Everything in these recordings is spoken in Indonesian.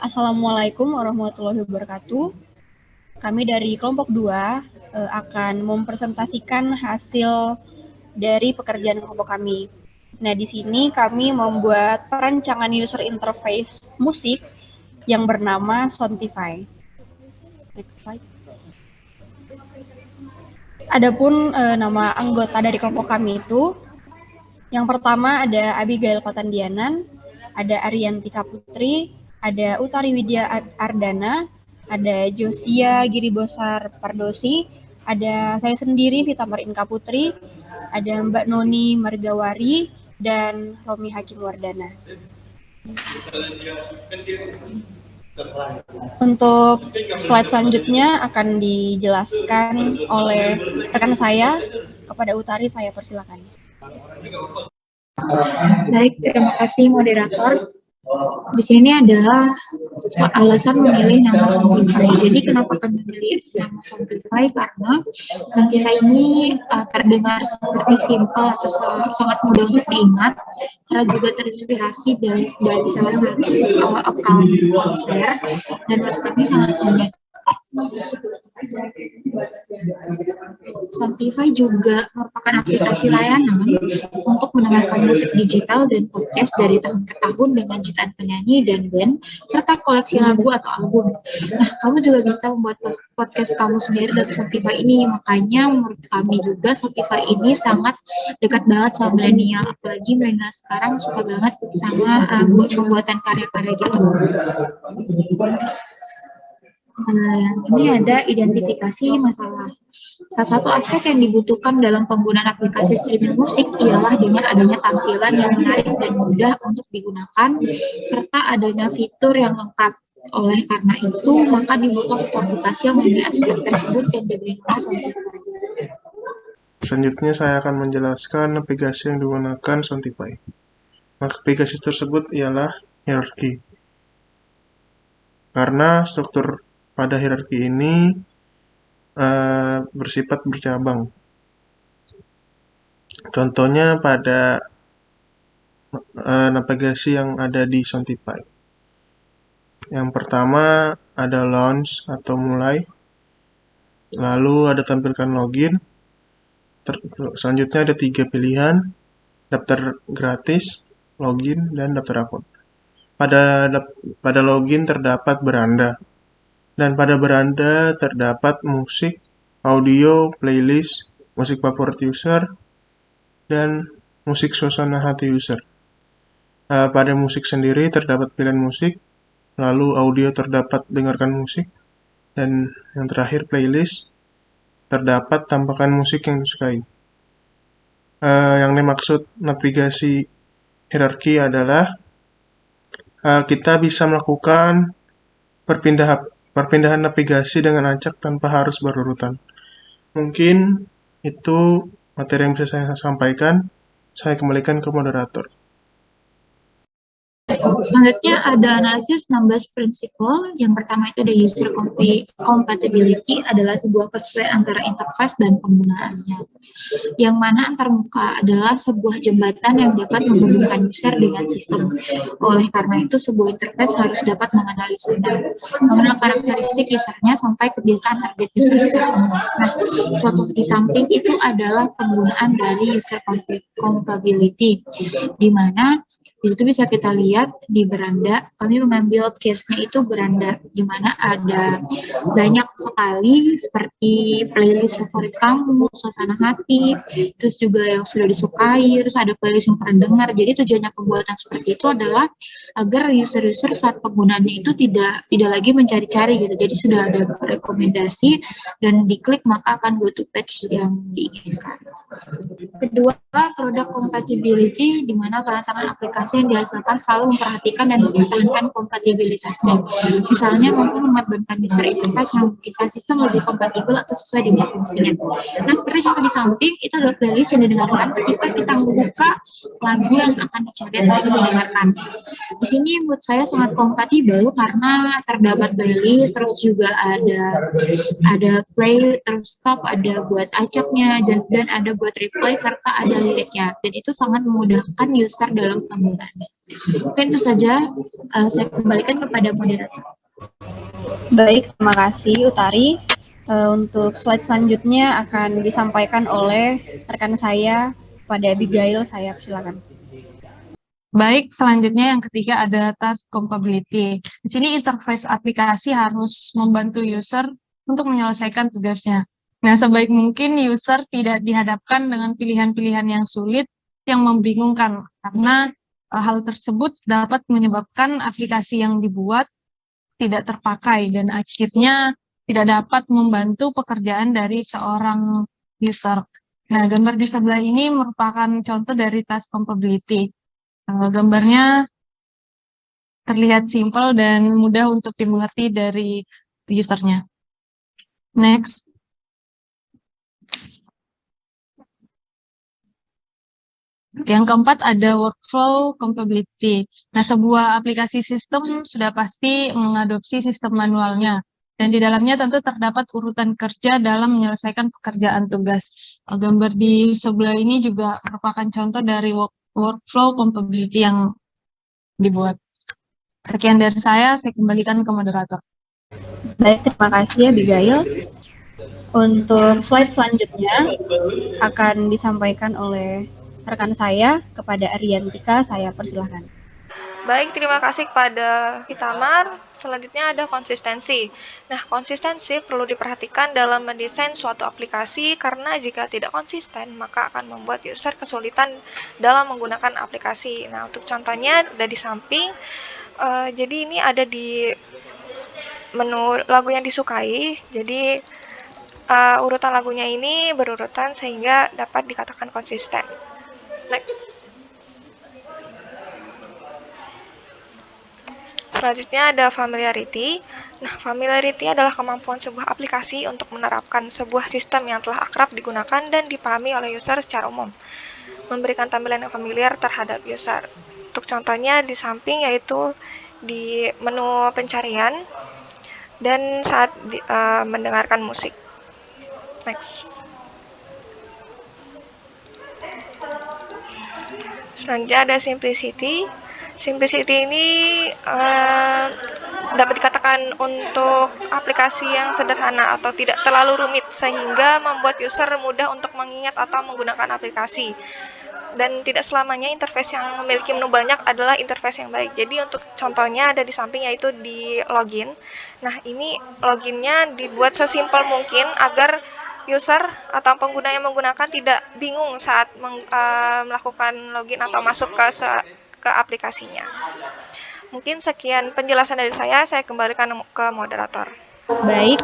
Assalamualaikum warahmatullahi wabarakatuh. Kami dari kelompok 2 akan mempresentasikan hasil dari pekerjaan kelompok kami. Nah, di sini kami membuat perancangan user interface musik yang bernama Soundtify. Next slide. Adapun nama anggota dari kelompok kami itu, yang pertama ada Abigail Kotandianan, ada Ariantika Putri, ada Utari Widya Ardana, ada Josia Giribosar Pardosi, ada saya sendiri Vita Marinka Putri, ada Mbak Noni Margawari, dan Romi Hakim Wardana. Untuk slide selanjutnya akan dijelaskan oleh rekan saya. Kepada Utari, saya persilakan. Baik, terima kasih moderator. Di sini adalah alasan memilih nama Soundtify. Jadi kenapa kami memilih nama Soundtify? Karena Soundtify ini terdengar seperti simpel atau sangat mudah untuk diingat, karena juga terinspirasi dari salah satu account share, dan menurut kami sangat unik. Soundtify juga merupakan aplikasi layanan untuk mendengarkan musik digital dan podcast dari tahun ke tahun dengan jutaan penyanyi dan band, serta koleksi lagu atau album. Nah, kamu juga bisa membuat podcast kamu sendiri dari Soundtify ini, makanya menurut kami juga Soundtify ini sangat dekat banget sama milenial, apalagi milenial sekarang suka banget sama pembuatan karya-karya gitu. Ini ada identifikasi masalah. Salah satu aspek yang dibutuhkan dalam penggunaan aplikasi streaming musik ialah dengan adanya tampilan yang menarik dan mudah untuk digunakan, serta adanya fitur yang lengkap. Oleh karena itu, maka dibutuhkan suatu aplikasi yang memiliki aspek tersebut yang diberi nama Soundtify. Selanjutnya saya akan menjelaskan aplikasi yang digunakan Soundtify. Aplikasi tersebut ialah hierarki. Karena struktur pada hierarki ini bersifat bercabang. Contohnya pada navigasi yang ada di Soundtify. Yang pertama ada launch atau mulai, lalu ada tampilkan login, selanjutnya ada 3 pilihan, daftar gratis, login, dan daftar akun. Pada login terdapat beranda, dan pada beranda terdapat musik, audio, playlist, musik favorit user, dan musik suasana hati user. Pada musik sendiri terdapat pilihan musik, lalu audio terdapat dengarkan musik, dan yang terakhir playlist terdapat tampakan musik yang disukai. Yang dimaksud navigasi hierarki adalah kita bisa melakukan perpindahan navigasi dengan acak tanpa harus berurutan. Mungkin itu materi yang bisa saya sampaikan. Saya kembalikan ke moderator. Selanjutnya ada analisis 16 prinsipal. Yang pertama itu ada user compatibility, adalah sebuah kesesuaian antara interface dan penggunaannya. Yang mana antarmuka adalah sebuah jembatan yang dapat menghubungkan user dengan sistem. Oleh karena itu, sebuah interface harus dapat menganalisanya, mengenal karakteristik usernya sampai kebiasaan target user secara umum. Nah, suatu di samping itu adalah penggunaan dari user compatibility, di mana di situ bisa kita lihat di beranda, kami mengambil case-nya itu beranda, di mana ada banyak sekali seperti playlist favorit kamu, suasana hati, terus juga yang sudah disukai, terus ada playlist yang pernah dengar. Jadi tujuannya pembuatan seperti itu adalah agar user-user saat penggunaannya itu tidak lagi mencari-cari gitu. Jadi sudah ada rekomendasi dan diklik maka akan go to page yang diinginkan. Kedua, product compatibility, di mana perancangan aplikasi yang dihasilkan selalu memperhatikan dan mempertahankan kompatibilitasnya. Misalnya, mampu mengorbankan user interface yang memberikan sistem lebih kompatibel atau sesuai dengan fungsinya. Nah, seperti contoh di samping, itu adalah playlist yang didengarkan ketika kita membuka lagu yang akan dicari atau didengarkan. Di sini menurut saya sangat kompatibel karena terdapat playlist, terus juga ada play, terus stop, ada buat acaknya, dan ada buat replay, serta ada liriknya. Dan itu sangat memudahkan user dalam penggunaan. penggunaannya. Oke, itu saja. Saya kembalikan kepada moderator. Baik, terima kasih Utari. Untuk slide selanjutnya akan disampaikan oleh rekan saya pada Abigail. Saya persilakan. Baik, selanjutnya yang ketiga ada task compatibility. Di sini interface aplikasi harus membantu user untuk menyelesaikan tugasnya. Nah, sebaik mungkin user tidak dihadapkan dengan pilihan-pilihan yang sulit yang membingungkan, karena hal tersebut dapat menyebabkan aplikasi yang dibuat tidak terpakai dan akhirnya tidak dapat membantu pekerjaan dari seorang user. Nah, gambar di sebelah ini merupakan contoh dari task compatibility. Gambarnya terlihat simpel dan mudah untuk dimengerti dari usernya. Next. Yang keempat ada workflow compatibility. Nah, sebuah aplikasi sistem sudah pasti mengadopsi sistem manualnya. Dan di dalamnya tentu terdapat urutan kerja dalam menyelesaikan pekerjaan tugas. Gambar di sebelah ini juga merupakan contoh dari workflow compatibility yang dibuat. Sekian dari saya kembalikan ke moderator. Baik, terima kasih Abigail. Untuk slide selanjutnya akan disampaikan oleh rekan saya kepada Ariantika. Saya persilahkan. Baik, terima kasih kepada Itamar. Selanjutnya ada konsistensi. Nah, konsistensi perlu diperhatikan dalam mendesain suatu aplikasi karena jika tidak konsisten, maka akan membuat user kesulitan dalam menggunakan aplikasi. Nah, untuk contohnya ada di samping. Jadi ini ada di menu lagu yang disukai. Jadi urutan lagunya ini berurutan sehingga dapat dikatakan konsisten. Next. Selanjutnya ada familiarity. Nah, familiarity adalah kemampuan sebuah aplikasi untuk menerapkan sebuah sistem yang telah akrab digunakan dan dipahami oleh user secara umum, memberikan tampilan yang familiar terhadap user. Untuk contohnya di samping yaitu di menu pencarian dan saat mendengarkan musik. Next. Selanjutnya ada simplicity. Simplicity ini dapat dikatakan untuk aplikasi yang sederhana atau tidak terlalu rumit sehingga membuat user mudah untuk mengingat atau menggunakan aplikasi. Dan tidak selamanya interface yang memiliki menu banyak adalah interface yang baik. Jadi untuk contohnya ada di samping yaitu di login. Nah, ini loginnya dibuat sesimpel mungkin agar user atau pengguna yang menggunakan tidak bingung saat melakukan login atau masuk ke aplikasinya. Mungkin sekian penjelasan dari saya kembalikan ke moderator. Baik,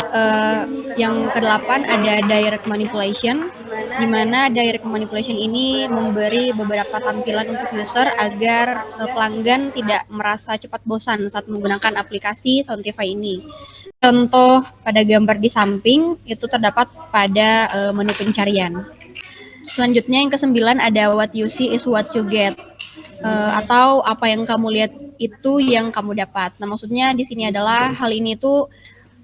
yang ke-8 ada direct manipulation, di mana direct manipulation ini memberi beberapa tampilan untuk user agar pelanggan tidak merasa cepat bosan saat menggunakan aplikasi Soundtify ini. Contoh pada gambar di samping itu terdapat pada menu pencarian. Selanjutnya yang ke-9 ada what you see is what you get. Atau apa yang kamu lihat itu yang kamu dapat. Nah, maksudnya di sini adalah hal ini tuh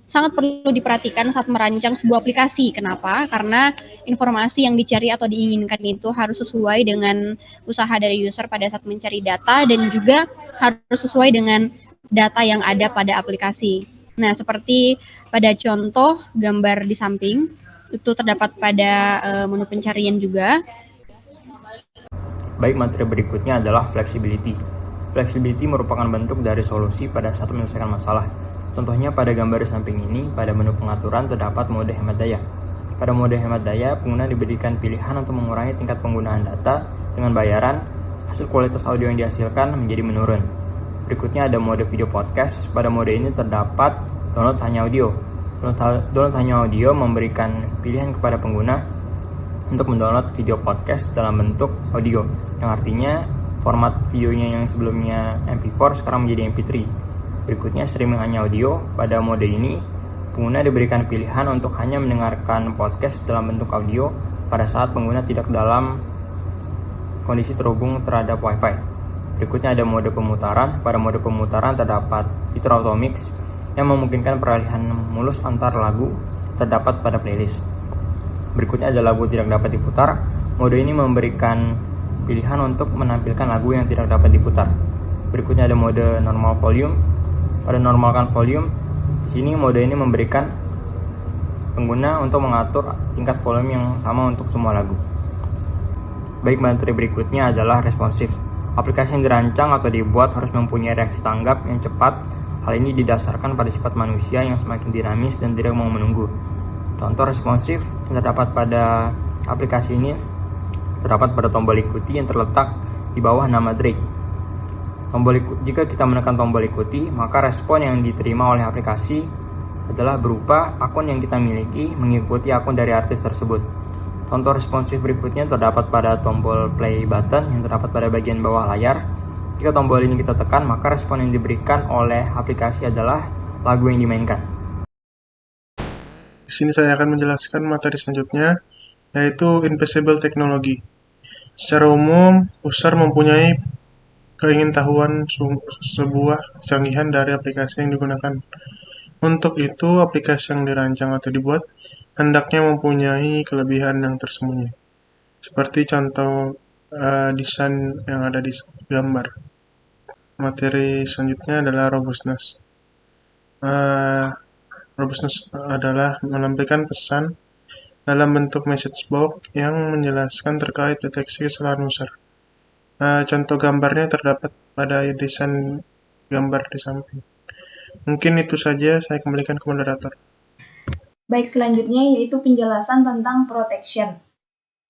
sangat perlu diperhatikan saat merancang sebuah aplikasi. Kenapa? Karena informasi yang dicari atau diinginkan itu harus sesuai dengan usaha dari user pada saat mencari data dan juga harus sesuai dengan data yang ada pada aplikasi. Nah, seperti pada contoh gambar di samping, itu terdapat pada menu pencarian juga. Baik, materi berikutnya adalah flexibility. Flexibility merupakan bentuk dari solusi pada saat menyelesaikan masalah. Contohnya pada gambar di samping ini, pada menu pengaturan terdapat mode hemat daya. Pada mode hemat daya, pengguna diberikan pilihan untuk mengurangi tingkat penggunaan data dengan bayaran, hasil kualitas audio yang dihasilkan menjadi menurun. Berikutnya ada mode video podcast. Pada mode ini terdapat download hanya audio. Download hanya audio memberikan pilihan kepada pengguna untuk mendownload video podcast dalam bentuk audio, yang artinya format videonya yang sebelumnya MP4 sekarang menjadi MP3. Berikutnya streaming hanya audio. Pada mode ini, pengguna diberikan pilihan untuk hanya mendengarkan podcast dalam bentuk audio pada saat pengguna tidak dalam kondisi terhubung terhadap Wi-Fi. Berikutnya ada mode pemutaran. Pada mode pemutaran terdapat fitur auto mix yang memungkinkan peralihan mulus antar lagu terdapat pada playlist. Berikutnya ada lagu tidak dapat diputar. Mode ini memberikan pilihan untuk menampilkan lagu yang tidak dapat diputar. Berikutnya ada mode normal volume. Pada normalkan volume, di sini mode ini memberikan pengguna untuk mengatur tingkat volume yang sama untuk semua lagu. Baik, materi berikutnya adalah responsif. Aplikasi yang dirancang atau dibuat harus mempunyai reaksi tanggap yang cepat. Hal ini didasarkan pada sifat manusia yang semakin dinamis dan tidak mau menunggu. Contoh responsif yang terdapat pada aplikasi ini terdapat pada tombol ikuti yang terletak di bawah nama Drake. Jika kita menekan tombol ikuti, maka respon yang diterima oleh aplikasi adalah berupa akun yang kita miliki mengikuti akun dari artis tersebut. Contoh responsif berikutnya terdapat pada tombol play button yang terdapat pada bagian bawah layar. Jika tombol ini kita tekan, maka respon yang diberikan oleh aplikasi adalah lagu yang dimainkan. Di sini saya akan menjelaskan materi selanjutnya, yaitu Invisible Technology. Secara umum, user mempunyai keingintahuan sebuah canggihan dari aplikasi yang digunakan. Untuk itu, aplikasi yang dirancang atau dibuat hendaknya mempunyai kelebihan yang tersembunyi. Seperti contoh desain yang ada di gambar. Materi selanjutnya adalah robustness. Robustness adalah menampilkan pesan dalam bentuk message box yang menjelaskan terkait deteksi kesalahan user. Contoh gambarnya terdapat pada desain gambar di samping. Mungkin itu saja, saya kembalikan ke moderator. Baik, selanjutnya yaitu penjelasan tentang protection.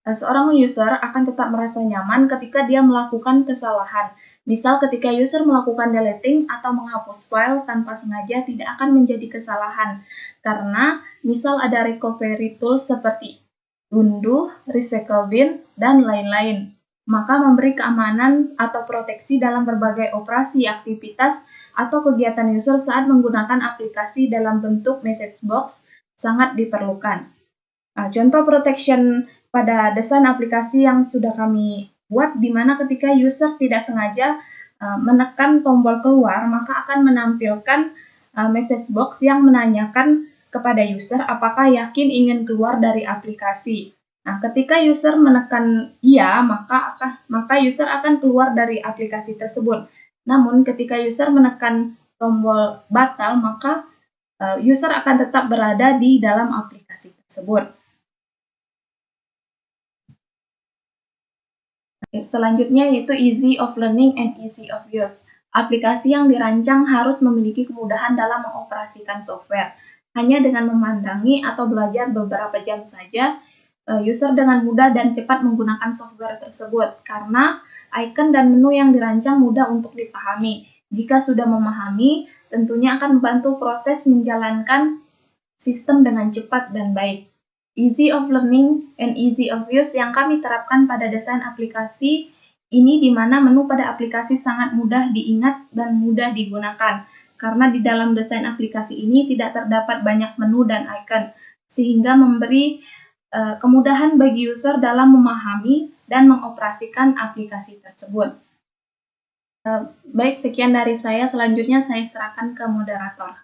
Seorang user akan tetap merasa nyaman ketika dia melakukan kesalahan. Misal ketika user melakukan deleting atau menghapus file tanpa sengaja tidak akan menjadi kesalahan. Karena misal ada recovery tools seperti unduh, recycle bin, dan lain-lain. Maka memberi keamanan atau proteksi dalam berbagai operasi, aktivitas, atau kegiatan user saat menggunakan aplikasi dalam bentuk message box sangat diperlukan. Contoh protection pada desain aplikasi yang sudah kami buat, di mana ketika user tidak sengaja menekan tombol keluar, maka akan menampilkan message box yang menanyakan kepada user apakah yakin ingin keluar dari aplikasi. Nah, ketika user menekan iya, maka user akan keluar dari aplikasi tersebut. Namun, ketika user menekan tombol batal, maka user akan tetap berada di dalam aplikasi tersebut. Selanjutnya yaitu easy of learning and easy of use. Aplikasi yang dirancang harus memiliki kemudahan dalam mengoperasikan software. Hanya dengan memandangi atau belajar beberapa jam saja, user dengan mudah dan cepat menggunakan software tersebut, karena icon dan menu yang dirancang mudah untuk dipahami. Jika sudah memahami, tentunya akan membantu proses menjalankan sistem dengan cepat dan baik. Easy of learning and easy of use yang kami terapkan pada desain aplikasi ini, di mana menu pada aplikasi sangat mudah diingat dan mudah digunakan. Karena di dalam desain aplikasi ini tidak terdapat banyak menu dan icon, sehingga memberi kemudahan bagi user dalam memahami dan mengoperasikan aplikasi tersebut. Baik, sekian dari saya. Selanjutnya saya serahkan ke moderator.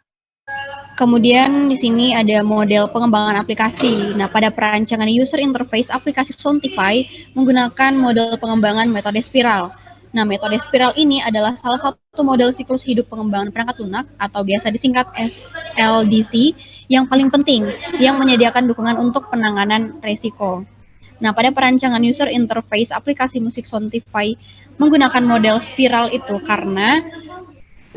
Kemudian di sini ada model pengembangan aplikasi. Nah, pada perancangan user interface aplikasi Sontify menggunakan model pengembangan metode spiral. Nah, metode spiral ini adalah salah satu model siklus hidup pengembangan perangkat lunak atau biasa disingkat SLDC yang paling penting, yang menyediakan dukungan untuk penanganan risiko. Nah, pada perancangan user interface aplikasi musik Sontify menggunakan model spiral itu karena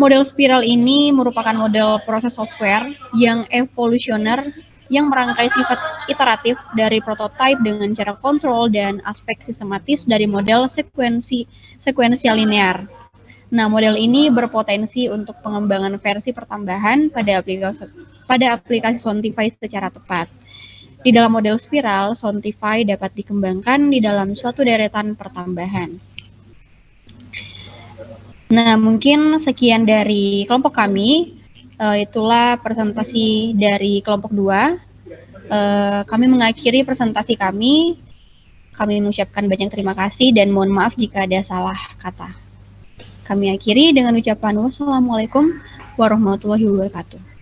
model spiral ini merupakan model proses software yang evolusioner yang merangkai sifat iteratif dari prototipe dengan cara kontrol dan aspek sistematis dari model sekuensial linear. Nah, model ini berpotensi untuk pengembangan versi pertambahan pada aplikasi Sontify secara tepat. Di dalam model spiral, Sontify dapat dikembangkan di dalam suatu deretan pertambahan. Nah, mungkin sekian dari kelompok kami. Itulah presentasi dari kelompok 2. Kami mengakhiri presentasi kami. Kami mengucapkan banyak terima kasih dan mohon maaf jika ada salah kata. Kami akhiri dengan ucapan wassalamualaikum warahmatullahi wabarakatuh.